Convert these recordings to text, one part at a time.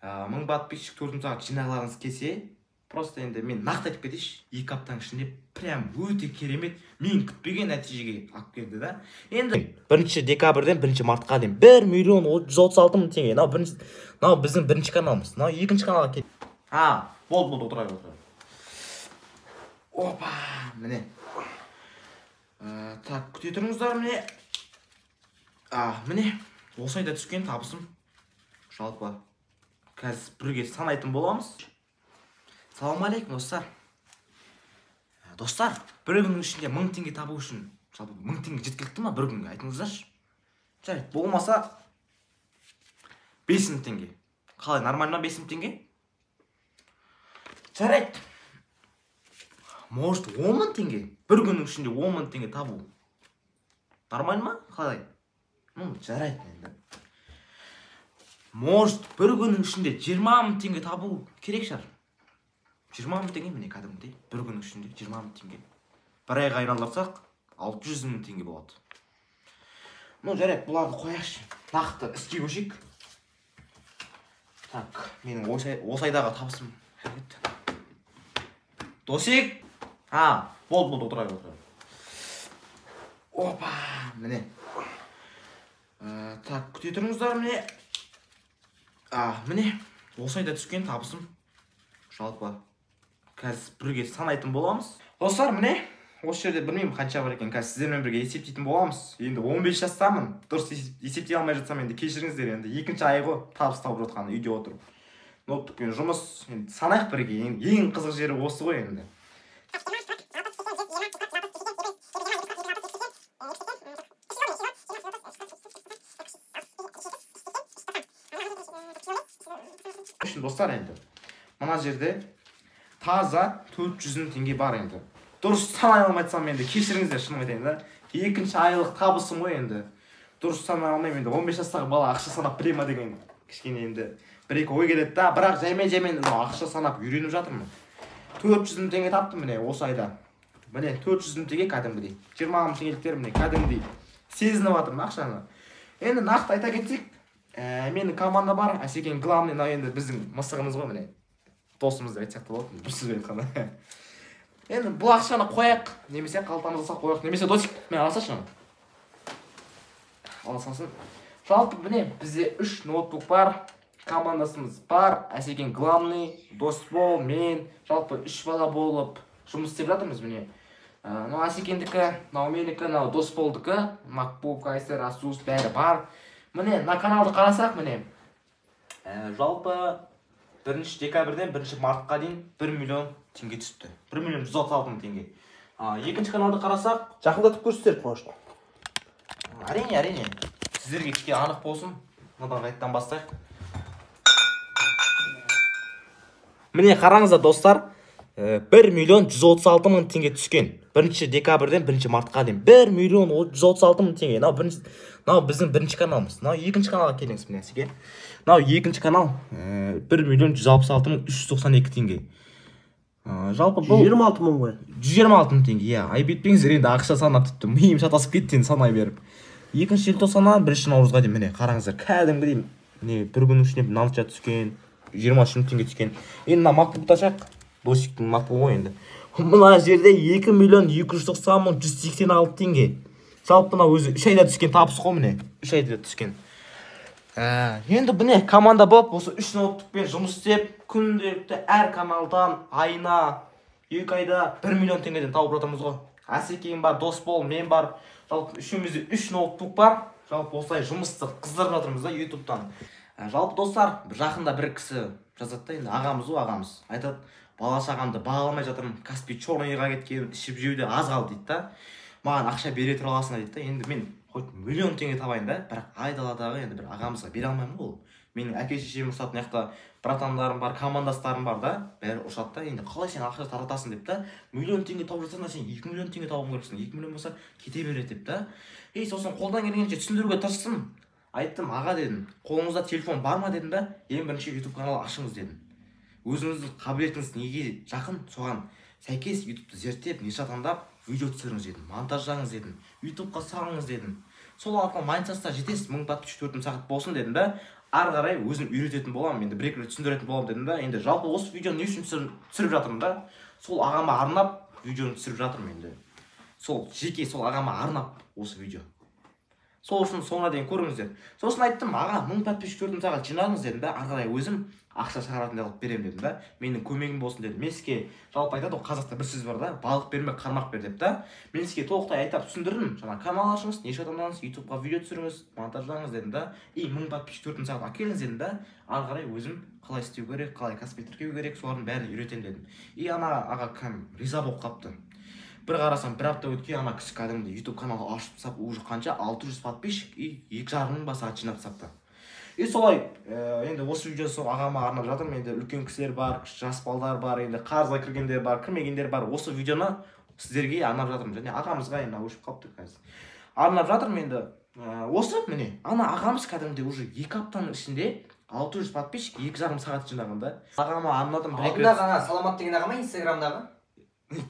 1000 подписчик 4 сағат жинағыларыңыз келсе, просто енді мен нақты айтып кетейінші, 2 аптаның ішінде прям өте керемет, мен күтпеген нәтижеге алып келді да. Енді 1 декабрьден 1 мартқа дейін 1 миллион 136 мың теңге. Мынау біздің бірінші каналымыз. Мынау екінші каналға кет. Болды, отыра. Опа, міне. Так, күте тұрыңыздар, міне. Міне, осы айда түскен табысым. Жалпы, қазір бірге санайтын боламыз. Салам алейкум, достар. Достар, бір күннің ішінде 1000 теңге табу үшін, жалпы 1000 теңге жеткілікті ма бір күнге? Айтыңыздаршы. Жарайды, болмаса 5000 теңге. Қалай, нормально 5000 теңге? Жарайды. Может 10.000 теңге? Бір күннің ішінде 10.000 теңге табу. Нормально ма? Қалай? Жарайды енді. Может бір күннің ішінде 20.000 теңге табу керек шығар. 20.000 теңге міне кәдімгідей. Бір күннің ішінде 20.000 теңге. Бір айға айналдырсақ 600.000 теңге болады. Жарайды, бұларды қояқшы. Нақты іске көшейік. Так, менің осы айдағы табысым. Досик. Болды, отыра. Опа, міне. Так, күте тұрыңыздар, міне. Міне, осы айда түскен табысым. Жалпы, қазір бірге санайтын боламыз. Достар, міне, осы жерде білмеймін қанша бар екен. Қазір сіздермен бірге есептейтін боламыз. Енді 15 жастамын. Дұрыс есептей алмай жатсам, енді кешіріңіздер. Енді екінші ай ғой табыс тауып жатқан үйде отырып. Ноутбукпен жұмыс. Енді санайық бірге. Ең қызық жері осы ғой енді. Достар, енді мына жерде таза 400.000 теңге бар енді. Дұрыс санай алмайтсам енді кешіріңіздер, шынын айтайын да. Екінші айлық табысым ғой енді. Дұрыс санай алмаймын енді. 15 жастағы бала ақша санап біле ма деген кішкене енді бір-екі ой келеді да. Бірақ жаймен ақша санап үйреніп жатырмын. 400.000 теңге таптым міне осы айда. Міне 400.000 теңге кәдімгідей. 20.000 теңгеліктер міне кәдімгідей сезініп жатырмын ақшаны. Енді нақты айта кетсек, менің команда бар, Асекең главный, енді біздің мысығымыз ғой міне. Досымыз деп айтсақ та болады, бір сөзбен айтқанда. Енді бұл ақшаны қояқ, немесе қалтамызға салып қояқ, немесе Досик, мен алсашы. Алсасын. Жалпы міне бізде 3 ноутбук бар, командасымыз бар, Асекең главный, Досбол, мен, жалпы 3 бала болып жұмыс істеп жатырмыз міне. Асекеңдікі, менікі, Досболдікі, MacBook, Acer, Asus бәрі бар. Міне, на каналды қарасақ, міне. Жалпы 1 декабрьден 1 мартқа дейін 1 миллион теңге түсті. 1 миллион 136 мың теңге. Екінші каналды қарасақ, жақындатып көрсетер, может. Әрине. Сіздерге кішкене анық болсын. Мынадан қайттан бастайық. Міне қараңыздар, достар. 1 миллион 136 мың теңге түскен. 1 декабрьден 1 мартқа дейін 1 миллион 136 мың теңге. Мынау біздің бірінші каналымыз. Мынау екінші каналға келіңіз міне Асеке. Мынау екінші канал 1 миллион 166 мың 392 теңге. Жалпы бұл 126 мың ғой. 126 мың теңге. Ай бетпеңіздер енді ақша санап тіпті. Миым шатасып кетті енді санай беріп. 2 желтоқсаннан 1 наурызға дейін міне қараңыздар. Кәдімгідей міне бір күннің ішінде мыналша түскен, 23 мың теңге түскен. Енді мына MacBook ашайық. Досиктің MacBook ғой енді. Мына жерде 2 миллион 290 мың 186 теңге. Жалпы мына өзі 3 айда түскен табыс қой міне. 3 айда түскен. Енді міне команда болып осы 3 ноутбукпен жұмыс істеп, күнделікті әр каналдан айына 2 айда 1 миллион теңгеден тауып жатырмыз ғой. Асекең бар, Досбол, мен бар. Жалпы үшімізде 3 ноутбук бар. Жалпы осылай жұмысты қыздырып жатырмыз да YouTube'дан. Жалпы достар, жақында бір кісі жазады да, енді ағамыз ғой, ағамыз. Айтады, бала шағамды баға алмай жатырмын, Каспий Черныйға кеткен, ішіп жеуде аз қалды дейді да. Маған ақша бере тұра аласың дейді да. Енді мен хоть миллион теңге табайын да, бірақ айдаладағы енді бір ағамызға бере алмаймын ғой. Менің әке шешем ұрсады, мына жақта братандарым бар, командастарым бар да, бәрі ұрсады да. Енді қалай сен ақша таратасың деп та. Миллион теңге тауып жатсаң да сен 2 миллион теңге тауып керексің. 2 миллион болса кете береді деп та. Сосын қолдан келгенше түсіндіруге тырыстым. Айттым, аға дедім, қолыңызда телефон бар ма дедім да, ең бірінші YouTube каналы ашыңыз дедім. Өзіңіздің қабілетіңіз неге жақын, соған сәйкес YouTube'ды зерттеп, ниша таңдап, видео түсіріңіз дедім, монтаждаңыз дедім, YouTube'ға салыңыз дедім. Сол арқылы Майнсаста жетесіз, 1000 подписчик 4 сағат болсын дедім да. ары қарай өзім үйрететін боламын, енді бір-екі рет түсіндіретін боламын дедім да. Енді жалпы осы видеоны не үшін түсіріп жатырмын да? Сол ағама арнап видеоны түсіріп жатырмын енді. Сол жеке сол ағама арнап осы видео. Сол үшін соңына дейін көріңіздер. Сосын айттым, аға 1000 подписчиктерді мысалға жинаңыз дедім да, ары қарай өзім ақша шығаратындай қылып беремін дедім да. Менің көмегім болсын дедім. Мен сізге жалпы айтады ғой, қазақта бір сөз бар да, балық берме, қармақ бер деп та. Мен сізге толықтай айтып түсіндірдім. Жаңа канал ашыңыз, неше адамдансыз, YouTube-ға видео түсіріңіз, монтаждаңыз дедім да. 1000 подписчиктерді мысалға әкеліңіз дедім да. Ары қарай өзім қалай істеу керек, қалай каспи тіркеу керек, солардың бәрін үйретемін дедім. Ана аға кәм риза болып қапты. Бір қарасам, бір апта өткен ана кісі кәдімгі YouTube каналы ашып тастап, уже қанша 600 подписчик и 2,5 мың сағат жинап тастапты. И солай, енді осы видеосы ағама арнап жатырмын. Енді үлкен кісілер бар, жас балдар бар, енді қарызға кіргендер бар, кірмегендер бар. Осы видеоны сіздерге арнап жатырмын. Және ағамызға енді өшіп қалыпты қазір. Арнап жатырмын енді. Осы міне, ана ағамыз кәдімгі уже 2 аптаның ішінде 600 подписчик 2,5 сағат жинаған да. Ағама арнадым. Алдында ғана Саламат деген ағама Инстаграмдағы.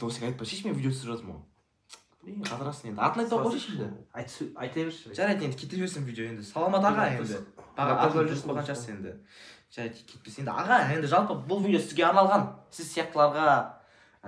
Досың айтпа, шешмен видео түсіріп жатырмын ғой. Блин, қатырасың енді. Атын айтпай қойшы енді. Айта берші. Жарайды енді кете берсін видео енді. Саламат аға енді. Атын жүріп қалған шығарсыз енді. Жарайды кетпес енді. Аға енді жалпы бұл видео сізге арналған. Сіз сияқтыларға,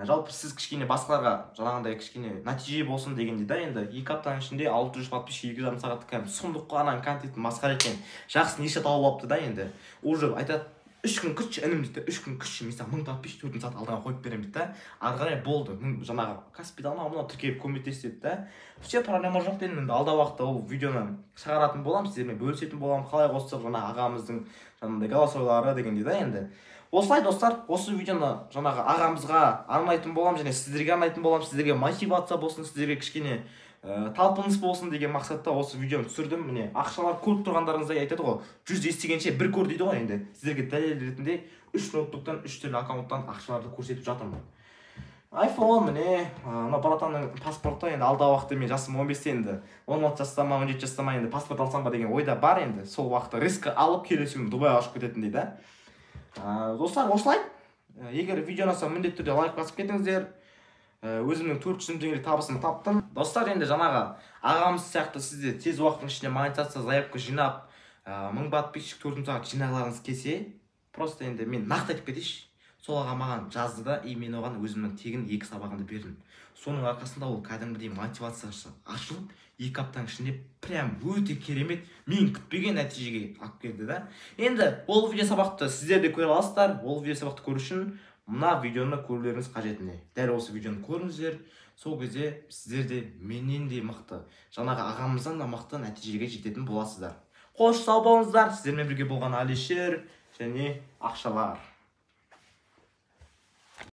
жалпы сіз кішкене басқаларға жаңағындай кішкене нәтиже болсын дегенде да енді 2 аптаның ішінде 600 подписчик 2,5 сағат кәдімгі сұмдық қой, ананың контенті масқара екен. Жақсы неше тауып алыпты да енді. Уже айтады 3 күн күтші інім дейді, 3 күн күтші, мысалы 1000 подписчик 4 сағат алдыға қойып беремін дейді да. Ары қарай болды, жаңағы каспида мынау тіркеліп көмектесті деді да. Все проблема жоқ дедім, енді алдағы уақытта ол видеоны шығаратын боламын, сіздермен бөлісетін боламын, қалай қоссақ жаңа ағамыздың жаңағындай голосойлары дегенде да енді. Осылай достар, осы видеоны жаңағы ағамызға арнайтын боламын, және сіздерге арнайтын боламын, сіздерге мотивация болсын, сіздерге кішкене талпыныс болсын деген мақсатта осы видеоны түсірдім. Міне ақшалар көріп тұрғандарыңыздай айтады ғой, 100 естігенше бір көр дейді ғой енді. Сіздерге дәлел ретінде 3 ноутбуктан 3 түрлі аккаунттан ақшаларды көрсетіп жатырмын. iPhone міне, мына братанның паспорты енді алдағы уақытта мен жасым 15-те енді 16 жаста ма 17 жаста ма енді паспорт алсам ба деген ойда бар енді. Сол уақытта риск алып келесі күні Дубайға ұшып кететіндей да. Достар, осылай. Егер видео ұнаса міндетті түрде лайк басып кетіңіздер. Өзімнің 400 теңгелік табысын таптым. Достар, енді жаңағы ағамыз сияқты сізде тез уақыттың ішінде монетизация заявка жинап 1000 подписчик 4 сағат жинағыларыңыз келсе, просто енді мен нақты айтып кетейінші. Сол аға маған жазды да, мен оған өзімнің тегін 2 сабағымды бердім. Соның арқасында ол кәдімгідей мотивациясы ашылып, 2 аптаның ішінде прям өте керемет, мен күтпеген нәтижеге алып келді да. Енді ол видео сабақты сіздер де көре аласыздар. Ол видео сабақты көру үшін мына видеоны көрулеріңіз қажет не. Дәл осы видеоны көріңіздер. Сол кезде сіздер де менен де мықты, жаңағы ағамыздан да мықты нәтижеге жететін боласыздар. Қош сау болыңыздар. Сіздермен бірге болған Алишер және ақшалар.